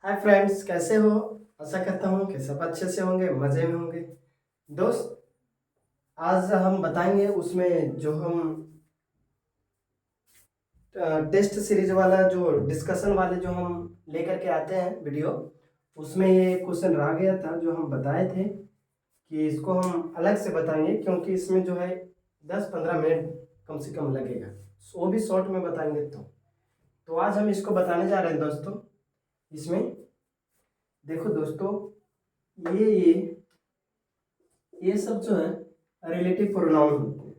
Hi friends, कैसे हो? आशा करता हूँ कि सब अच्छे से होंगे, मज़े में होंगे। दोस्त, आज हम बताएंगे उसमें जो हम टेस्ट सीरीज वाला जो डिस्कशन वाले जो हम लेकर के आते हैं वीडियो, उसमें ये क्वेश्चन रह गया था जो हम बताए थे कि इसको हम अलग से बताएंगे, क्योंकि इसमें जो है 10-15 मिनट कम से कम लगेगा, वो भी शॉर्ट में बताएंगे। तो आज हम इसको बताने जा रहे हैं दोस्तों। इसमें देखो दोस्तों, ये सब जो है रिलेटिव प्रोनाउन होते हैं।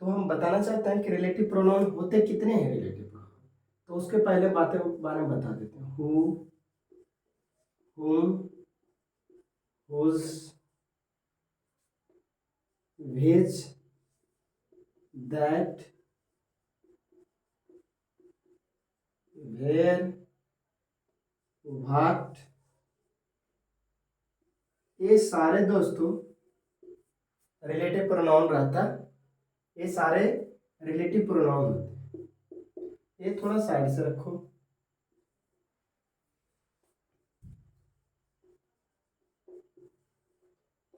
तो हम बताना चाहते हैं कि रिलेटिव प्रोनाउन होते कितने हैं रिलेटिव प्रोनाउन। तो उसके पहले बारे में बता देते हैं। Who, whom, whose, which, that, where, what, ये सारे दोस्तों रिलेटिव प्रोनाउन रहता है। ये सारे रिलेटिव प्रोनाउन होते हैं। ये थोड़ा साइड से रखो।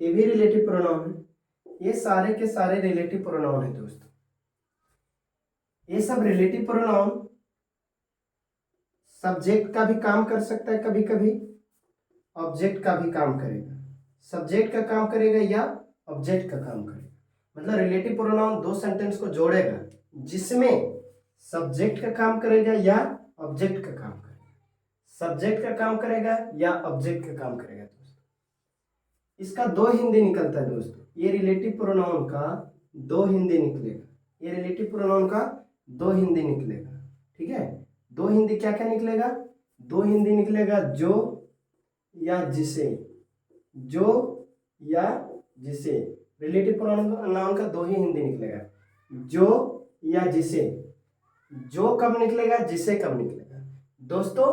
ये भी रिलेटिव प्रोनाउन है। ये सारे के सारे रिलेटिव प्रोनाउन है दोस्तों। ये सब रिलेटिव प्रोनाउन सब्जेक्ट का भी काम कर सकता है, कभी कभी ऑब्जेक्ट का भी काम करेगा। सब्जेक्ट का काम करेगा या ऑब्जेक्ट का काम करेगा। मतलब रिलेटिव प्रोनाउन दो सेंटेंस को जोड़ेगा, जिसमें सब्जेक्ट का काम करेगा या ऑब्जेक्ट का काम करेगा। सब्जेक्ट का काम करेगा या ऑब्जेक्ट का काम करेगा दोस्तों। इसका दो हिंदी निकलता है दोस्तों। ये रिलेटिव प्रोनाउन का दो हिंदी निकलेगा। ये रिलेटिव प्रोनाउन का दो हिंदी निकलेगा। ठीक है, दो हिंदी क्या क्या निकलेगा? दो हिंदी निकलेगा जो या जिसे। जो या जिसे, रिलेटिव प्रोनाउन का दो ही हिंदी निकलेगा, जो या जिसे। जो कब निकलेगा, जिसे कब निकलेगा दोस्तों?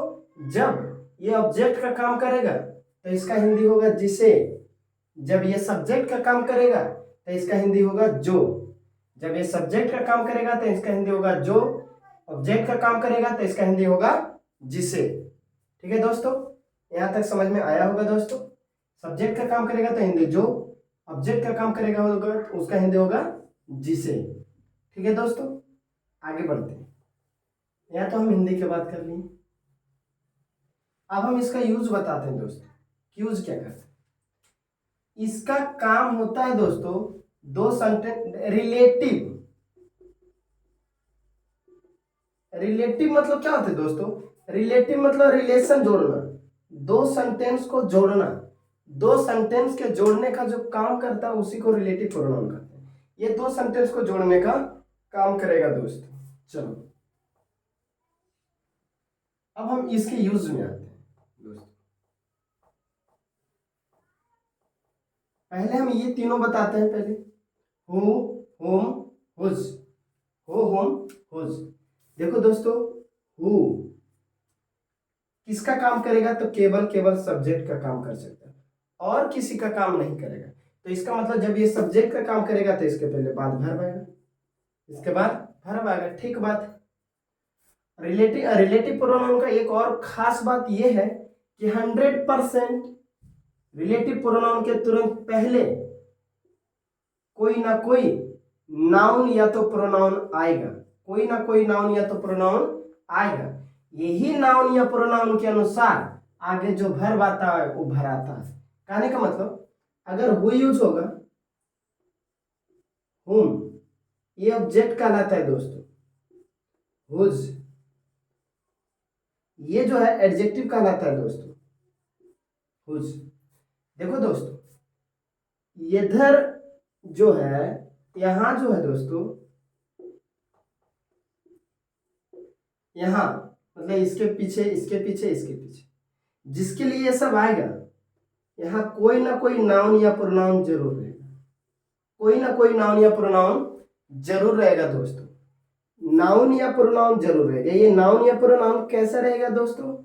जब ये ऑब्जेक्ट का काम करेगा तो इसका हिंदी होगा जिसे। जब ये सब्जेक्ट का काम करेगा तो इसका हिंदी होगा जो। जब ये सब्जेक्ट का काम करेगा तो इसका हिंदी होगा जो। ऑब्जेक्ट का काम करेगा तो इसका हिंदी होगा जिसे। ठीक है दोस्तों, यहां तक समझ में आया होगा दोस्तों। सब्जेक्ट का काम करेगा तो हिंदी जो, ऑब्जेक्ट का काम करेगा होगा तो उसका हिंदी होगा जिसे। ठीक है दोस्तों, आगे बढ़ते हैं। यहाँ तो हम हिंदी की बात कर लिए। अब हम इसका यूज बताते हैं दोस्तों। यूज क्या करते हैं? इसका काम होता है दोस्तों दो सेंटेंस रिलेटिव। रिलेटिव मतलब क्या होता है दोस्तों? रिलेटिव मतलब रिलेशन जोड़ना, दो सेंटेंस को जोड़ना। दो सेंटेंस के जोड़ने का जो काम करता है उसी को रिलेटिव प्रोनाउन कहते हैं। ये दो सेंटेंस को जोड़ने का काम करेगा दोस्तों। चलो अब हम इसके यूज में आते हैं दोस्तों। पहले हम ये तीनों बताते हैं। पहले हु, हुम, हुज। हो, हुम, हुज। देखो दोस्तों, हु किसका काम करेगा? तो केवल केवल सब्जेक्ट का काम कर सकता है और किसी का काम नहीं करेगा। तो इसका मतलब जब ये सब्जेक्ट का काम करेगा तो इसके पहले बाद वर्ब आएगा, इसके बाद वर्ब आएगा। ठीक बात। रिलेटिव प्रोनाउन का एक और खास बात यह है कि 100% रिलेटिव प्रोनाउन के तुरंत पहले कोई ना कोई नाउन या तो प्रोनाउन आएगा। कोई ना कोई नाउन या तो प्रोनाउन आएगा। यही नाउन या प्रोनाउन के अनुसार आगे जो वर्ब आता है वो भर आता है। कहने का मतलब अगर हु यूज होगा, हुम ये ऑब्जेक्ट कहलाता है दोस्तों। हुज ये जो है एडजेक्टिव कहलाता है दोस्तों। हुज देखो दोस्तों, इधर जो है, यहां जो है दोस्तों, यहां मतलब इसके पीछे, इसके पीछे, इसके पीछे, जिसके लिए ये सब आएगा, यहां कोई ना कोई नाउन या प्रोनाउन जरूर रहेगा। कोई ना कोई नाउन या प्रोनाउन जरूर रहेगा दोस्तों। नाउन या प्रोनाउन जरूर रहेगा। ये नाउन या प्रोनाउन कैसा रहेगा दोस्तों?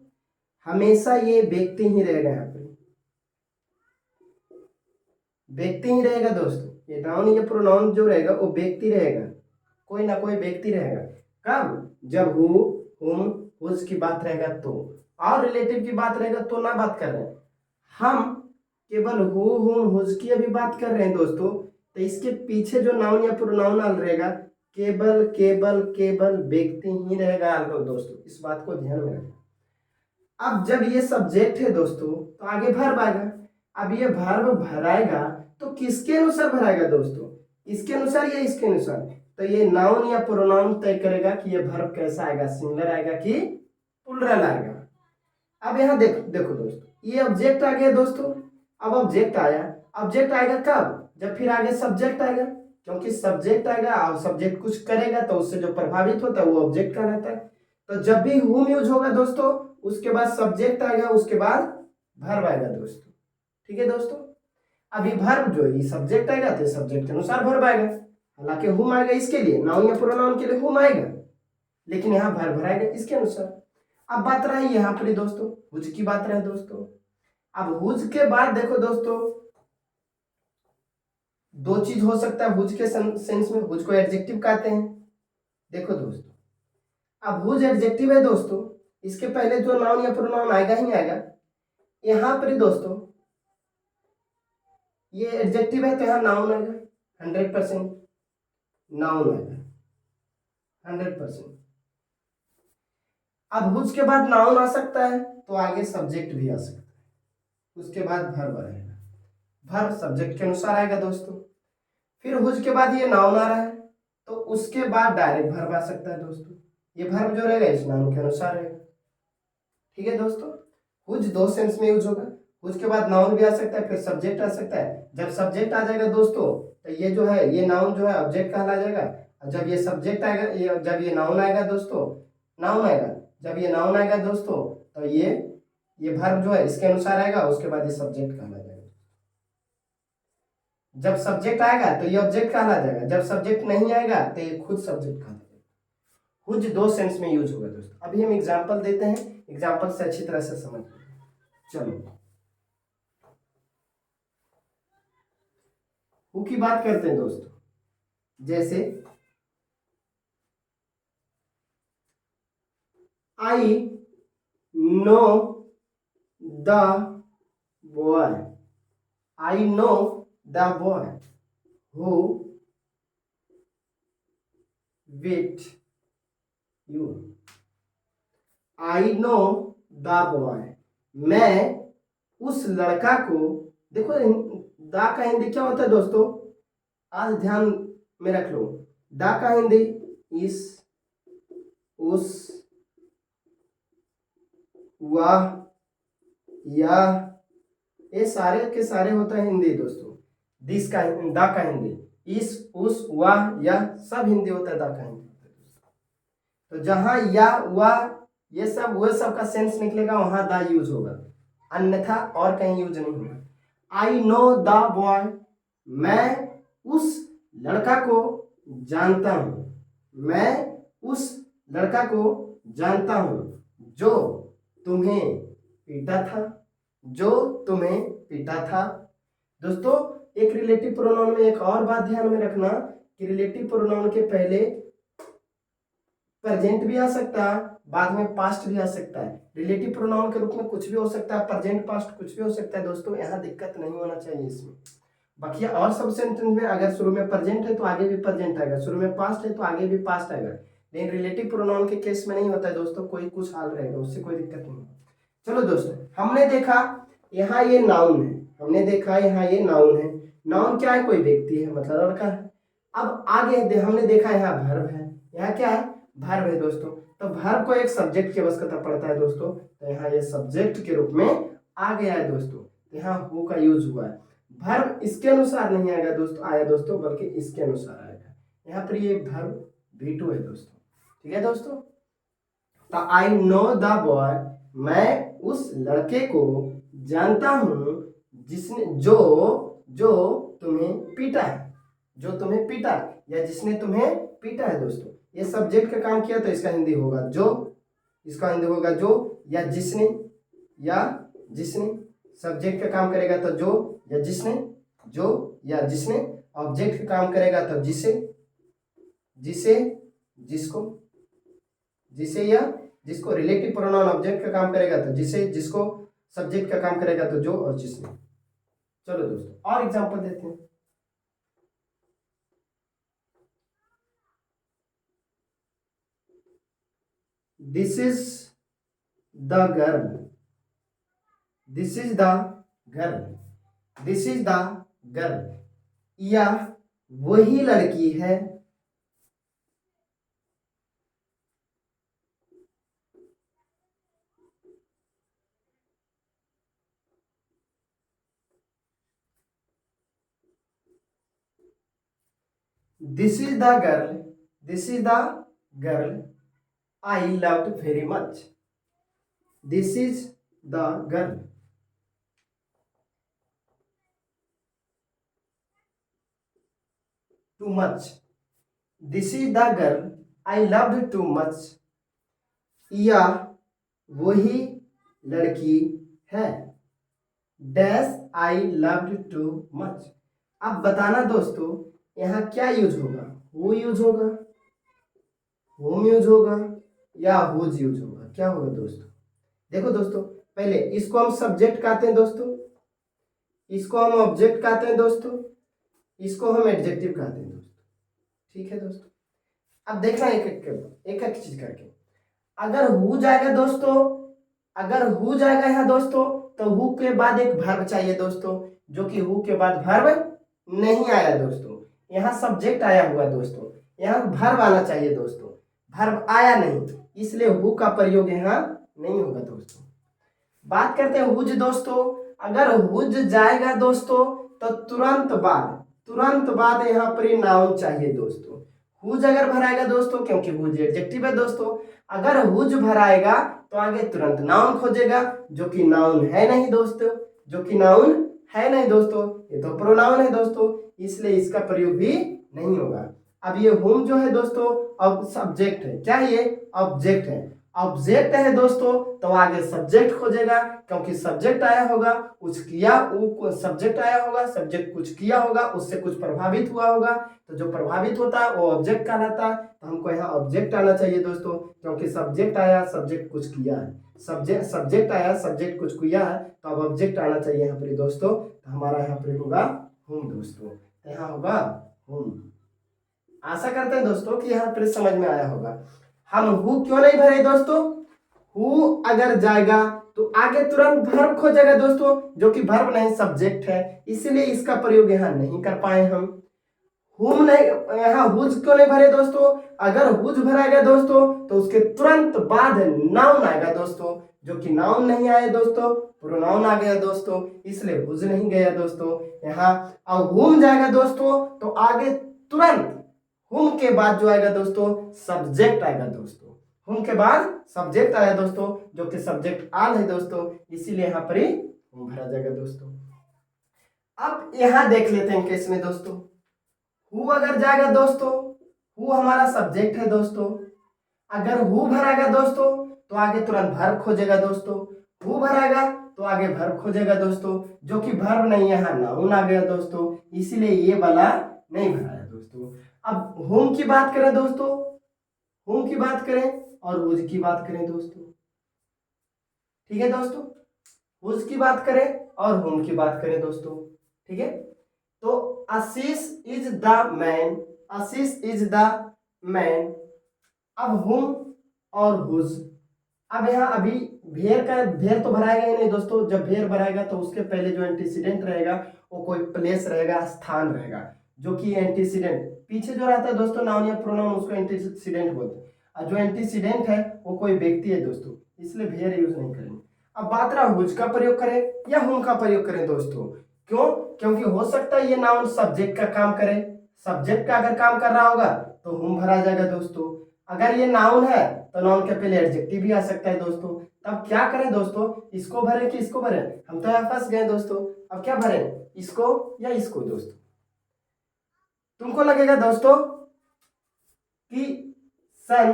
हमेशा ये व्यक्ति ही रहेगा। यहाँ पे व्यक्ति ही रहेगा दोस्तों। ये नाउन या प्रोनाउन जो रहेगा वो व्यक्ति रहेगा। कोई ना कोई व्यक्ति रहेगा। कब? जब हु, हुम, हुज की बात रहेगा तो। और रिलेटिव की बात रहेगा तो ना बात कर रहे हैं हम, केवल हु हुम हुज की अभी बात कर रहे हैं दोस्तों। तो इसके पीछे जो नाउन या प्रोनाउन रहेगा केवल केवल केवल व्यक्ति ही रहेगा दोस्तों, इस बात को ध्यान में रखें। अब जब ये सब्जेक्ट है दोस्तों तो आगे वर्ब आएगा। अब ये वर्ब भराएगा तो किसके अनुसार भराएगा दोस्तों, इसके अनुसार या इसके अनुसार? तो ये नाउन या प्रोनाउन तय करेगा कि ये वर्ब कैसा आएगा, सिंगुलर आएगा कि प्लूरल आएगा। अब यहाँ देखो दोस्तों, ये ऑब्जेक्ट आ गया दोस्तों। अब ऑब्जेक्ट आया, ऑब्जेक्ट आएगा कब? जब फिर आगे सब्जेक्ट आएगा, क्योंकि सब्जेक्ट आएगा और सब्जेक्ट कुछ करेगा तो उससे जो प्रभावित होता है वो ऑब्जेक्ट कहलाता है। तो जब भी हुम यूज होगा दोस्तों उसके बाद सब्जेक्ट आएगा, उसके बाद वर्ब आएगा दोस्तों। ठीक है दोस्तों, अभी वर्ब जो है सब्जेक्ट आएगा तो सब्जेक्ट के अनुसार वर्ब आएगा। हालांकि हुम आएगा इसके लिए, नाउन या प्रोनाउन के लिए हुम आएगा, लेकिन यहाँ वर्ब आएगा इसके अनुसार। अब बात रहा है यहाँ पर दोस्तों हुज की बात रहे दोस्तों। अब हुज के बाद देखो दोस्तों दो चीज हो सकता है हुज के सेंस में, हुज को एडजेक्टिव कहते हैं। देखो दोस्तों, अब हुज एडजेक्टिव है दोस्तों, इसके पहले जो नाउन या प्रोनाउन आएगा ही आएगा। यहां पर दोस्तों ये एडजेक्टिव है तो यहां नाउन आएगा, 100% नाउन आएगा 100%। अब हुज के बाद नाउन आ सकता है तो आगे सब्जेक्ट भी आ सकता है, उसके बाद वर्ब आएगा, वर्ब सब्जेक्ट के अनुसार आएगा दोस्तों। फिर हुज के बाद ये नाउन आ रहा है तो उसके बाद डायरेक्ट वर्ब आ सकता है दोस्तों। ये वर्ब जो रहेगा इस नाउन के अनुसार रहेगा। ठीक है दोस्तों, हुज दो सेंस में यूज होगा, हुज के बाद नाउन भी आ सकता है, फिर सब्जेक्ट आ सकता है। जब सब्जेक्ट आ जाएगा दोस्तों तो ये जो है ये नाउन जो है ऑब्जेक्ट कहला जाएगा। और जब ये सब्जेक्ट आएगा, जब ये नाउन आएगा दोस्तों, नाउन आएगा, जब ये नाउन आएगा दोस्तों तो ये वर्ब जो है इसके अनुसार आएगा, उसके बाद ये सब्जेक्ट कहला जाएगा। जब सब्जेक्ट आएगा तो ये ऑब्जेक्ट कहला जाएगा, जब सब्जेक्ट नहीं आएगा तो ये खुद सब्जेक्ट कहला जाएगा। हुज दो सेंस में यूज होगा दोस्तों। अभी हम एग्जांपल देते हैं, एग्जांपल से अच्छी तरह से समझ चलो हु की बात करते हैं दोस्तों। जैसे आई know the boy, I know the boy who with you. I know the boy, मैं उस लड़का को, देखो दा का हिंदी क्या होता है दोस्तों, आज ध्यान में रख लो। दा का हिंदी इस, उस, वह, यह, ये सारे के सारे होता है हिंदी दोस्तों। दिस का दा का हिंदी इस, उस, वह, यह सब हिंदी होता है, दा का हिंदी। तो जहां या वह ये सब वह सब का सेंस निकलेगा वहां दा यूज होगा, अन्यथा और कहीं यूज नहीं होगा। आई नो द बॉय, मैं उस लड़का को जानता हूं, मैं उस लड़का को जानता हूं जो तुम्हें पीटा था, जो तुम्हें पीटा था। दोस्तों एक रिलेटिव प्रोनाउन में एक और बात ध्यान में रखना कि रिलेटिव प्रोनाउन के पहले प्रेजेंट भी आ सकता है, बाद में पास्ट भी आ सकता है। रिलेटिव प्रोनाउन के रूप में कुछ भी हो सकता है, प्रेजेंट पास्ट कुछ भी हो सकता है दोस्तों, यहाँ दिक्कत नहीं होना चाहिए इसमें। बाकी और सब सेंटेंस में अगर शुरू में प्रेजेंट है तो आगे भी प्रेजेंट आएगा, शुरू में पास्ट है तो आगे भी पास्ट आएगा, लेकिन रिलेटिव प्रोनाउन के केस में नहीं होता है दोस्तों, कोई कुछ हाल रहेगा, उससे कोई दिक्कत नहीं। चलो दोस्तों, हमने देखा यहाँ ये नाउन है, हमने देखा यहाँ ये नाउन है। नाउन क्या है? कोई व्यक्ति है, मतलब लड़का है। अब आगे हमने देखा यहाँ वर्ब है, यहाँ क्या है? वर्ब है दोस्तों। तो वर्ब को एक सब्जेक्ट की आवश्यकता पड़ता है दोस्तों, तो यहाँ ये सब्जेक्ट के रूप में आ गया है दोस्तों, यहाँ हु का यूज हुआ है। वर्ब इसके अनुसार नहीं आएगा दोस्तों, आया दोस्तों, बल्कि इसके अनुसार आएगा। यहाँ पर ये वर्ब V2 है दोस्तों। ठीक है दोस्तों, तो आई नो द बॉय, मैं उस लड़के को जानता हूं जिसने जो तुम्हें पीटा है, जो तुम्हें पीटा या जिसने तुम्हें पीटा है दोस्तों। ये सब्जेक्ट का काम किया तो इसका हिंदी होगा जो, इसका हिंदी होगा जो या जिसने, या जिसने। सब्जेक्ट का काम करेगा तो जो या जिसने, जो या जिसने। ऑब्जेक्ट का काम करेगा तो जिसे, जिसे, जिसको, जिसे या जिसको रिलेटिव प्रोनाउन ऑब्जेक्ट का काम करेगा तो जिसे, जिसको सब्जेक्ट का काम करेगा तो जो, और जिसने। चलो दोस्तों और एग्जांपल देते हैं। This is the girl, this is the girl, this is the girl, या वही लड़की है, this is the girl, this is the girl I loved very much, this is the girl, too much, this is the girl I loved too much, या वही लड़की है, dash I loved too much. अब बताना दोस्तों यहाँ क्या use होगा, हु यूज होगा, होम यूज होगा, या हुज यूज होगा। क्या होगा दोस्तों, देखो दोस्तों पहले इसको हम सब्जेक्ट कहते हैं दोस्तों, इसको हम ऑब्जेक्ट कहते हैं दोस्तों, इसको हम एडजेक्टिव कहते हैं दोस्तों। ठीक है दोस्तों, अब देखना एक एक चीज करके। अगर हु जाएगा दोस्तों, अगर हु जाएगा यहाँ दोस्तों तो हु के बाद एक वर्ब चाहिए दोस्तों, जो कि हु के बाद वर्ब नहीं आया दोस्तों, यहाँ सब्जेक्ट आया हुआ दोस्तों, यहाँ वर्ब आना चाहिए दोस्तों, वर्ब आया नहीं, इसलिए हु का प्रयोग यहाँ नहीं होगा दोस्तों। बात करते हैं हुज दोस्तों। अगर हुज जाएगा दोस्तों तो तुरंत बाद यहाँ पर नाउन चाहिए दोस्तों। हुज अगर भराएगा दोस्तों, क्योंकि हुज एडजेक्टिव है दोस्तों, अगर हुज भराएगा तो आगे तुरंत नाउन खोजेगा, जो कि नाउन है नहीं दोस्तों, जो कि नाउन है नहीं दोस्तों, ये तो प्रोनाउन है दोस्तों, इसलिए इसका प्रयोग भी नहीं होगा। अब ये होम जो है दोस्तों अब सब्जेक्ट है, क्या ये ऑब्जेक्ट है, ऑब्जेक्ट है दोस्तों तो आगे सब्जेक्ट खोजेगा, क्योंकि सब्जेक्ट आया होगा, कुछ किया, सब्जेक्ट आया होगा, सब्जेक्ट कुछ किया होगा, उससे कुछ प्रभावित हुआ होगा, तो जो प्रभावित होता है वो ऑब्जेक्ट कहलाता है। तो हमको यहाँ ऑब्जेक्ट आना चाहिए दोस्तों, क्योंकि सब्जेक्ट आया, सब्जेक्ट कुछ किया है, सब्जेक्ट आया, सब्जेक्ट कुछ किया है, तो अब ऑब्जेक्ट आना चाहिए यहाँ पर दोस्तों। तो हमारा यहाँ पर होगा होम दोस्तों, यहाँ होगा होम। आशा करते हैं दोस्तों कि यहाँ पर समझ में आया होगा। हम हु क्यों नहीं भरे दोस्तों, हु अगर जाएगा तो आगे तुरंत वर्ब खोजेगा दोस्तों, जो कि वर्ब नहीं सब्जेक्ट है, इसलिए इसका प्रयोग यहाँ नहीं कर पाए हम। हुम नहीं, यहाँ हुज क्यों नहीं भरे दोस्तों, अगर हुज भराएगा दोस्तों तो उसके तुरंत बाद नाउन आएगा दोस्तों, जो कि नाउन नहीं आया दोस्तों, प्रोनाउन आ गया दोस्तों, इसलिए हुज नहीं गया दोस्तों यहाँ। अब हुम जाएगा दोस्तों तो आगे तुरंत हुम के बाद जो आएगा दोस्तों सब्जेक्ट आएगा दोस्तों, हुम के बाद सब्जेक्ट आया दोस्तों, जो कि सब्जेक्ट आल है दोस्तों, इसीलिए यहाँ पर हुम भरा जाएगा दोस्तों। अब यहाँ देख लेते हैं केस में दोस्तों, हु अगर जाएगा दोस्तों, हु हमारा सब्जेक्ट है दोस्तों, अगर हु भराएगा दोस्तों तो आगे तुरंत वर्ब खोजेगा दोस्तों, हु भराएगा तो आगे वर्ब खोजेगा दोस्तों, जो कि वर्ब नहीं यहाँ नाउन आ गया दोस्तों, इसीलिए ये वाला नहीं भराया दोस्तों। अब होम की बात करें दोस्तों, होम की बात करें और हुज की बात करें दोस्तों, ठीक है दोस्तों, हुज की बात करें और होम की बात करें दोस्तों, ठीक है। तो Ashish is the man, Ashish is the man, अब हुम और हुज। अब यहाँ अभी भेर तो भराएगा ही नहीं दोस्तों, जब भेर भराएगा तो उसके पहले जो एंटीसीडेंट रहेगा वो कोई प्लेस रहेगा, स्थान रहेगा, जो कि एंटीसीडेंट पीछे जो रहता है दोस्तों नाउन या प्रोनाउन, उसको एंटीसीडेंट बोलते हैं, और जो एंटीसीडेंट है वो कोई व्यक्ति है दोस्तों, इसलिए भेर यूज नहीं करेंगे। अब बात रहा हुज का प्रयोग करें या हुम का प्रयोग करें दोस्तों, क्यों, क्योंकि हो सकता है ये नाउन सब्जेक्ट का काम करे, सब्जेक्ट का अगर काम कर रहा होगा तो हुम भरा जाएगा दोस्तों, अगर ये नाउन है तो नाउन के पहले एडजेक्टिव भी आ सकता है दोस्तों। तब क्या करें दोस्तों, इसको भरें कि इसको भरें, हम तो यहाँ फंस गए दोस्तों, अब क्या भरें, इसको या इसको दोस्तों। तुमको लगेगा दोस्तों कि सन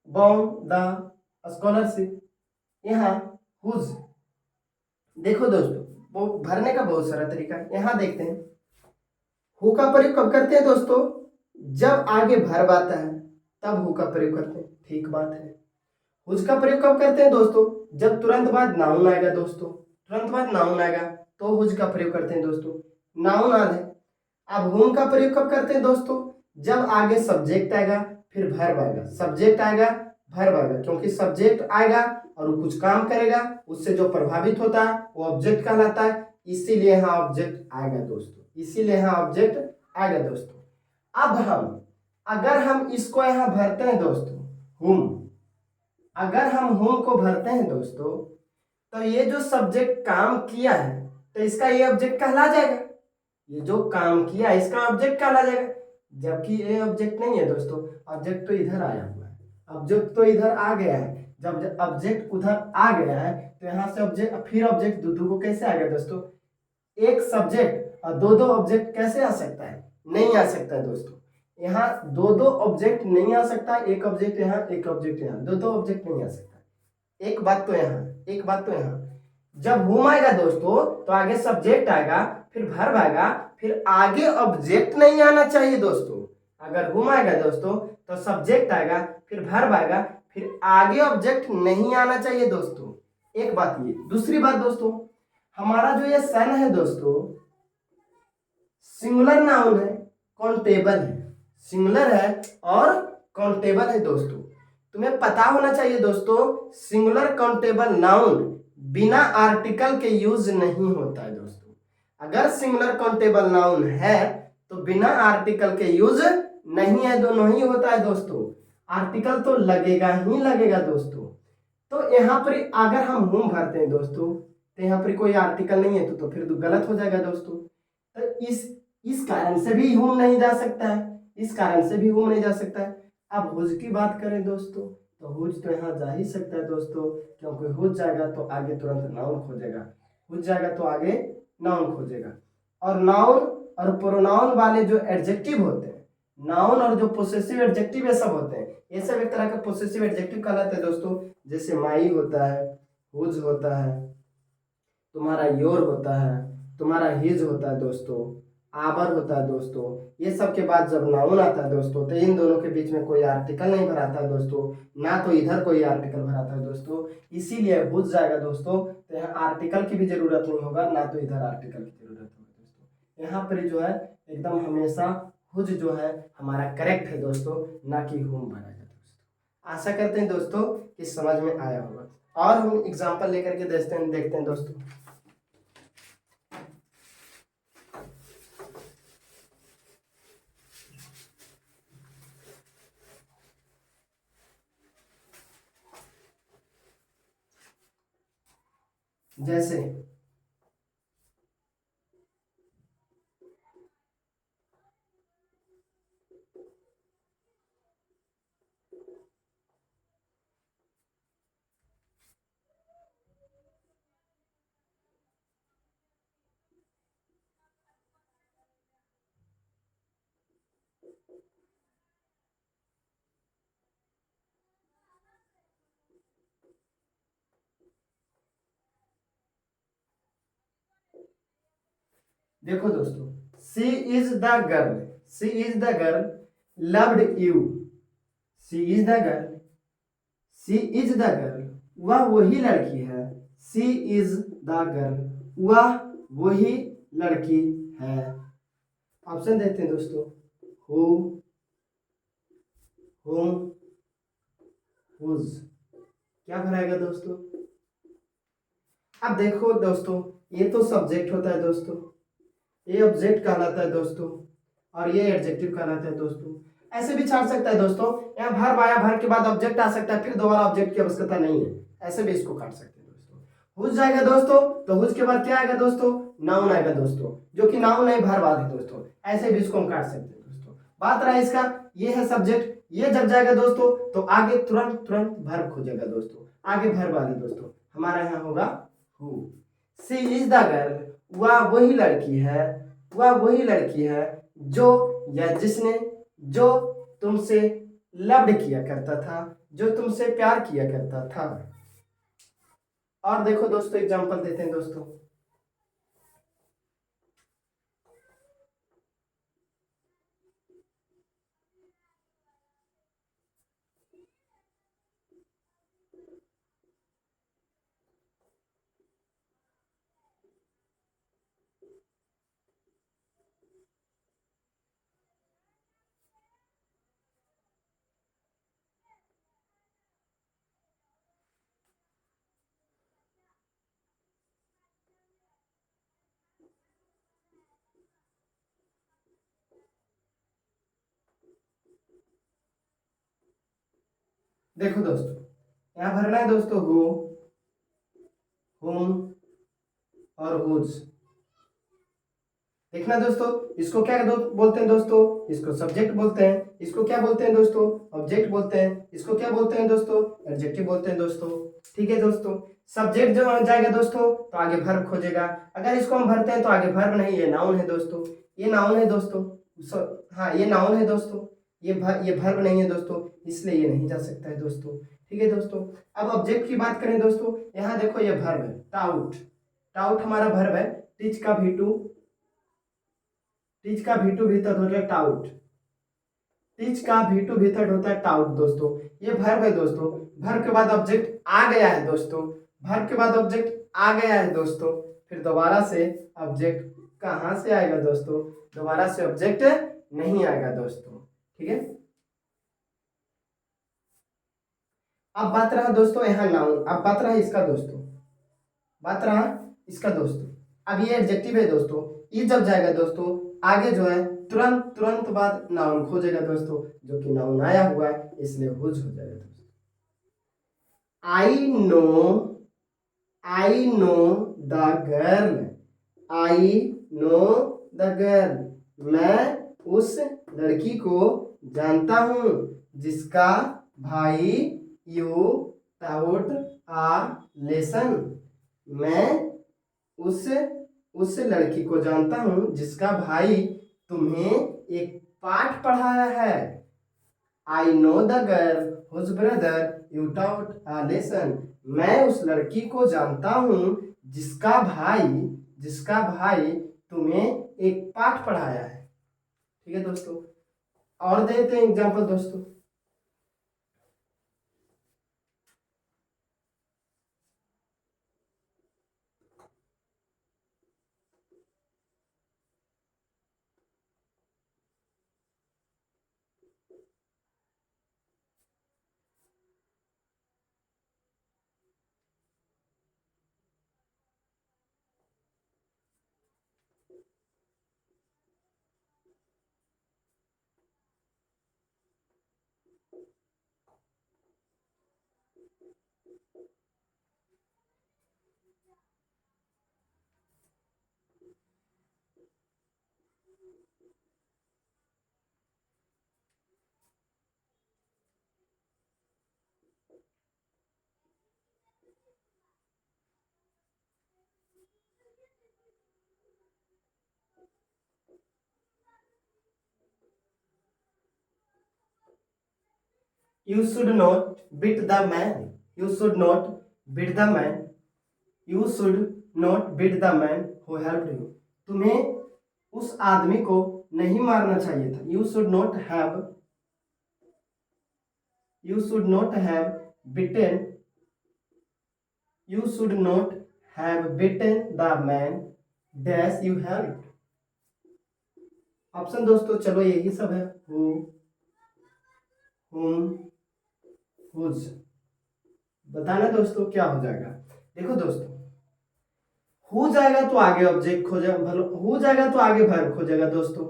बॉर्न द स्कॉलरशिप, यहाँ हुज, देखो दोस्तों वो भरने का बहुत सारा तरीका है, यहाँ देखते हैं। हु का प्रयोग कब करते हैं दोस्तों, जब आगे वर्ब आता है तब हु का प्रयोग करते हैं, ठीक बात है। हुज का प्रयोग कब करते हैं दोस्तों? जब तुरंत बाद नाउन आएगा दोस्तों, तुरंत बाद नाउन आएगा तो हुज का प्रयोग करते हैं दोस्तों। नाउन आ है। अब हुम का प्रयोग कब करते हैं दोस्तों? जब आगे सब्जेक्ट आएगा फिर वर्ब आएगा, सब्जेक्ट आएगा वर्ब आएगा, क्योंकि सब्जेक्ट आएगा और वो कुछ काम करेगा, उससे जो प्रभावित होता है वो ऑब्जेक्ट कहलाता है, इसीलिए यहाँ ऑब्जेक्ट आएगा दोस्तों, इसीलिए यहाँ ऑब्जेक्ट आएगा दोस्तों। अब अगर हम इसको यहाँ भरते हैं दोस्तों, हुम, अगर हम हुम को भरते हैं दोस्तों, तो ये जो सब्जेक्ट काम किया है तो इसका ये ऑब्जेक्ट कहला जाएगा, ये जो काम किया इसका ऑब्जेक्ट कहला जाएगा, जबकि ये ऑब्जेक्ट नहीं है दोस्तों, ऑब्जेक्ट तो इधर आया हुआ है, ऑब्जेक्ट तो इधर आ गया है। जब ऑब्जेक्ट उधर आ गया है तो यहाँ से ऑब्जेक्ट, फिर ऑब्जेक्ट दो को कैसे आ गया दोस्तों? एक सब्जेक्ट और दो ऑब्जेक्ट कैसे आ सकता है? नहीं आ सकता है दोस्तों। यहाँ दो ऑब्जेक्ट नहीं आ सकता, एक ऑब्जेक्ट यहाँ एक ऑब्जेक्ट यहाँ, दो ऑब्जेक्ट नहीं आ सकता। एक बात तो यहाँ, एक बात तो यहाँ, जब हुम आएगा दोस्तों तो आगे सब्जेक्ट आएगा फिर वर्ब आएगा, फिर आगे ऑब्जेक्ट नहीं आना चाहिए दोस्तों। अगर हुम आएगा दोस्तों तो सब्जेक्ट आएगा फिर वर्ब आएगा, फिर आगे ऑब्जेक्ट नहीं आना चाहिए दोस्तों। एक बात ये। दूसरी बात दोस्तों, हमारा जो ये सन है दोस्तों सिंगुलर नाउन है, काउंटेबल है, सिंगुलर है और काउंटेबल है दोस्तों। तुम्हें पता होना चाहिए दोस्तों, सिंगुलर काउंटेबल नाउन बिना आर्टिकल के यूज नहीं होता है दोस्तों। अगर सिंगुलर काउंटेबल नाउन है तो बिना आर्टिकल के यूज नहीं है, दोनों ही होता है दोस्तों, आर्टिकल तो लगेगा ही लगेगा दोस्तों। तो यहाँ पर अगर हम हुम भरते हैं दोस्तों तो यहाँ पर कोई आर्टिकल नहीं है तो फिर तो गलत हो जाएगा दोस्तों। तो इस कारण से भी हुम नहीं जा सकता है, इस कारण से भी हुम नहीं जा सकता है। अब हुज की बात करें दोस्तों तो हुज तो यहाँ जा ही सकता है दोस्तों, क्योंकि हुज जाएगा तो आगे तुरंत नाउन खोजेगा, हुज जाएगा तो आगे नाउन खोजेगा। और नाउन और प्रोनाउन वाले जो एडजेक्टिव होते हैं, नाउन और जो पोसेसिव एडजेक्टिव ये सब होते हैं, ये सब एक तरह का पोसेसिव एडजेक्टिव कहलाते हैं दोस्तों। जैसे माई होता है, हुज होता है, तुम्हारा योर होता है, तुम्हारा हिज होता है दोस्तों, आवर होता है दोस्तों। ये सब के बाद जब नाउन आता है दोस्तों तो इन दोनों के बीच में कोई आर्टिकल नहीं भराता है दोस्तों, ना तो इधर कोई आर्टिकल भराता है दोस्तों, इसीलिए हुज जाएगा दोस्तों। तो यहाँ आर्टिकल की भी जरूरत नहीं होगा, ना तो इधर आर्टिकल की जरूरत होगी दोस्तों। यहाँ पर जो है एकदम हमेशा हुज जो है हमारा करेक्ट है दोस्तों, ना कि हुम भराएगा दोस्तों। आशा करते हैं दोस्तों कि समझ में आया होगा। और हम एग्जाम्पल लेकर के देखते हैं दोस्तों। जैसे देखो दोस्तों, she is the girl, she is the girl loved you, she is the girl, she is the girl वह वही लड़की है, सी इज द गर्ल वह वही लड़की है। ऑप्शन देते हैं दोस्तों, हु, हुम, हुज। क्या भराएगा दोस्तों? अब देखो दोस्तों, ये तो सब्जेक्ट होता है दोस्तों, ये ऑब्जेक्ट कहलाता है दोस्तों, और ये एडजेक्टिव कहलाता है दोस्तों। ऐसे भी छाट सकता है दोस्तों, यहाँ भर आया, भर के बाद ऑब्जेक्ट आ सकता है, फिर दोबारा ऑब्जेक्ट की आवश्यकता नहीं है, ऐसे भी इसको काट सकते हैं दोस्तों। हुज जाएगा दोस्तों तो हुज के बाद क्या आएगा दोस्तों? नाउन आएगा दोस्तों, जो कि नाउन है भर बाद है दोस्तों, ऐसे भी इसको हम काट सकते हैं दोस्तों। बात रहा इसका, ये है सब्जेक्ट, ये जब जाएगा दोस्तों तो आगे तुरंत तुरंत वर्ब खोजेगा दोस्तों, आगे वर्ब आ गई दोस्तों, हमारा यहाँ होगा who. She is the girl वह वही लड़की है, वह वही लड़की है जो या जिसने, जो तुमसे लव्ड किया करता था, जो तुमसे प्यार किया करता था। और देखो दोस्तों, एग्जांपल देते हैं दोस्तों। देखो दोस्तों, यहाँ भरना है दोस्तों हु, हुम और हुज। देखना दोस्तों, इसको क्या बोलते हैं दोस्तों, इसको सब्जेक्ट बोलते हैं। इसको क्या बोलते हैं दोस्तों, ऑब्जेक्ट बोलते हैं। इसको क्या बोलते हैं दोस्तों, एडजेक्टिव बोलते हैं दोस्तों। ठीक है दोस्तों, सब्जेक्ट जो जाएगा दोस्तों तो आगे वर्ब खोजेगा। अगर इसको हम भरते हैं तो आगे वर्ब नहीं, ये नाउन है दोस्तों, ये नाउन है दोस्तों। हाँ ये नाउन है दोस्तों, ये वर्ब नहीं है दोस्तों, इसलिए ये नहीं जा सकता है दोस्तों। ठीक है दोस्तों, अब ऑब्जेक्ट की बात करें दोस्तों, यहाँ देखो ये वर्ब है टाउट। टाउट हमारा वर्ब है। टीच का V2, टीच का V2 भीतर होता है टाउट। टीच का V2 भीतर होता है टाउट दोस्तों, ये वर्ब है दोस्तों। वर्ब के बाद ऑब्जेक्ट आ गया है दोस्तों, वर्ब के बाद ऑब्जेक्ट आ गया है दोस्तों। फिर दोबारा से ऑब्जेक्ट कहाँ से आएगा दोस्तों, दोबारा से ऑब्जेक्ट नहीं आएगा दोस्तों। ठीक है, अब बात रहा दोस्तों यहाँ नाउन, अब बात रहा इसका दोस्तों, बात रहा इसका दोस्तों। अब ये एडजेक्टिव है दोस्तों, ये जब जाएगा दोस्तों आगे जो है तुरंत तुरंत बाद नाउन खोजेगा दोस्तों, जो कि नाउन आया हुआ है इसलिए हुज हो जाएगा दोस्तों। आई know the girl, I know the girl, मैं उस लड़की को जानता हूँ जिसका भाई यू टाउट आ लेसन, मैं उस लड़की को जानता हूँ जिसका भाई तुम्हें एक पाठ पढ़ाया है। I know the girl whose brother you taught a lesson, मैं उस लड़की को जानता हूँ जिसका भाई तुम्हें एक पाठ पढ़ाया है। ठीक है दोस्तों, और देते हैं एग्जांपल दोस्तों। You should not beat the man. You should not beat the man. You should not beat the man who helped you. तुम्हें उस आदमी को नहीं मारना चाहिए था। You should not have beaten. You should not have beaten the man dash you helped. Option दोस्तों चलो यही सब है, who, whom, whose। बताना दोस्तों क्या हो जाएगा। देखो दोस्तों, हो जाएगा तो आगे ऑब्जेक्ट खोजेगा, हो जाएगा तो आगे वर्ब खोजेगा दोस्तों,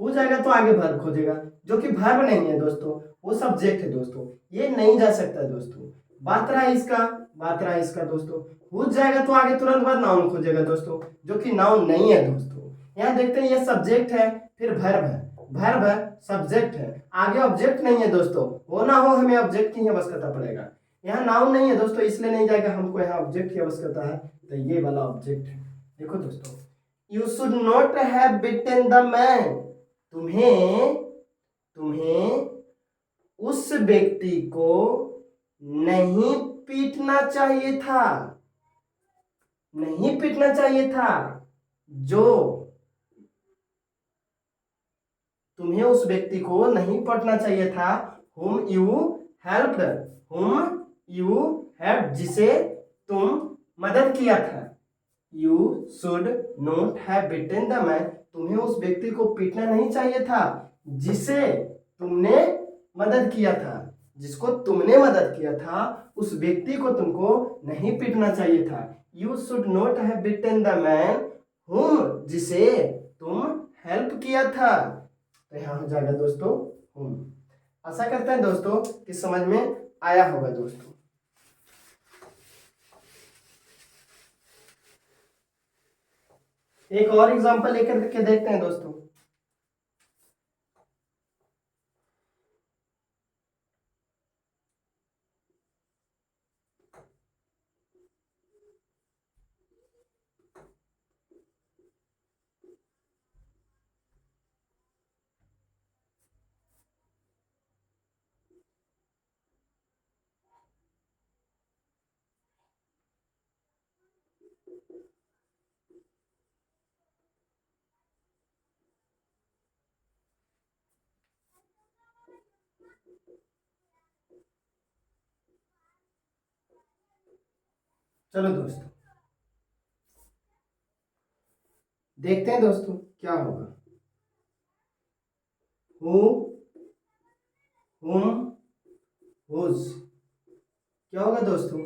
हो जाएगा तो आगे वर्ब खोजेगा, जो कि वर्ब नहीं है दोस्तों, वो सब्जेक्ट है दोस्तों, ये नहीं जा सकता दोस्तों। बात रहा इसका दोस्तों, हो जाएगा तो आगे तुरंत बाद नाउन खोजेगा दोस्तों, जो कि नाउन नहीं है दोस्तों। यहाँ देखते हैं ये सब्जेक्ट है, फिर वर्ब है, वर्ब है, सब्जेक्ट है, आगे ऑब्जेक्ट नहीं है दोस्तों। हो ना हो हमें ऑब्जेक्ट की आवश्यकता पड़ेगा। यहाँ नाउन नहीं है दोस्तों, इसलिए नहीं जाएगा, हमको यहाँ ऑब्जेक्ट की आवश्यकता है, तो ये वाला ऑब्जेक्ट है। देखो दोस्तों, you should not have beaten the man, तुम्हें उस व्यक्ति को नहीं पीटना चाहिए था, नहीं पीटना चाहिए था, जो तुम्हें उस व्यक्ति को नहीं पीटना चाहिए था, whom you helped, जिसे तुम मदद किया था। You should not have beaten the man, तुम्हें उस व्यक्ति को पीटना नहीं चाहिए था जिसे तुमने मदद किया था, जिसको तुमने मदद किया था उस व्यक्ति को तुमको नहीं पीटना चाहिए था। You should not have beaten the man whom, जिसे तुम हेल्प किया था। तो यहाँ हो जाएगा दोस्तों whom। आशा करते हैं दोस्तों कि समझ में आया होगा दोस्तों। एक और एग्जांपल लेकर के देखते हैं दोस्तों। चलो दोस्तों देखते हैं दोस्तों क्या होगा। हु, हुम, हुज, क्या होगा दोस्तों।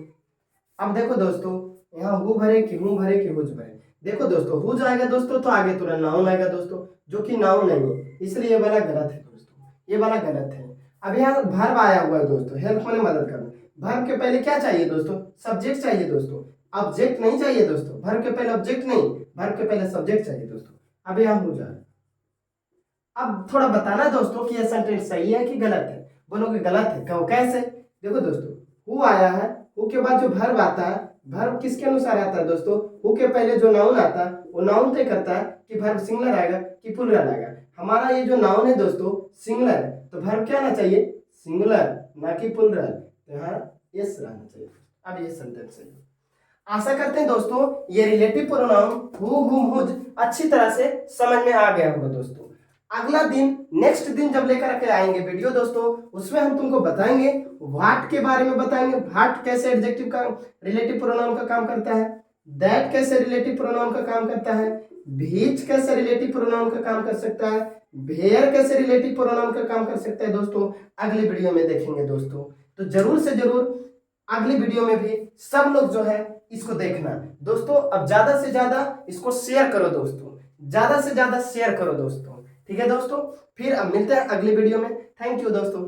अब देखो दोस्तों यहाँ हु भरे कि हूं भरे कि हुज भरे। देखो दोस्तों हुज आएगा दोस्तों तो आगे तुरंत नाउन आएगा दोस्तों, जो कि नाउन नहीं है, इसलिए ये वाला गलत है दोस्तों, ये वाला गलत है। अब यहाँ वर्ब आया हुआ है दोस्तों, हेल्प में मदद करना। वर्ब के पहले क्या चाहिए दोस्तों, सब्जेक्ट चाहिए दोस्तों, ऑब्जेक्ट नहीं चाहिए दोस्तों। वर्ब के पहले ऑब्जेक्ट नहीं, वर्ब के पहले सब्जेक्ट चाहिए दोस्तों। अब यहाँ हुज आया। अब थोड़ा बताना दोस्तों कि यह सेंटेंस सही है कि गलत है। बोलोगे गलत है, कहो कैसे। देखो दोस्तों हु आया है, हु के बाद जो वर्ब आता है, वर्ब किसके अनुसार आता है दोस्तों, हु के पहले जो नाउन आता है वो नाउन तय करता है कि वर्ब सिंगुलर आएगा कि प्लूरल आएगा। हमारा ये जो नाउन है दोस्तों सिंगुलर है, तो वर्ब क्या आना चाहिए, सिंगुलर, ना कि प्लूरल। तो यहाँ यस रहना चाहिए। अब ये सेंटेंस है। आशा करते हैं दोस्तों ये relative pronoun who, whom, whose अच्छी तरह से समझ में आ गया होगा दोस्तों। अगला दिन नेक्स्ट दिन जब लेकर के आएंगे वीडियो दोस्तों, उसमें हम तुमको बताएंगे व्हाट के बारे में बताएंगे। व्हाट कैसे एडजेक्टिव का रिलेटिव प्रोनाउन का काम करता है, दैट कैसे रिलेटिव प्रोनाउन का काम करता है, भीच कैसे रिलेटिव प्रोनाउन का काम कर सकता है, भेयर कैसे रिलेटिव प्रोनाउन का काम कर सकता है दोस्तों, अगली वीडियो में देखेंगे दोस्तों। तो जरूर से जरूर अगली वीडियो में भी सब लोग जो है इसको देखना दोस्तों। अब ज्यादा से ज्यादा इसको शेयर करो दोस्तों, ज्यादा से ज्यादा शेयर करो दोस्तों। ठीक है दोस्तों, फिर अब मिलते हैं अगली वीडियो में। थैंक यू दोस्तों।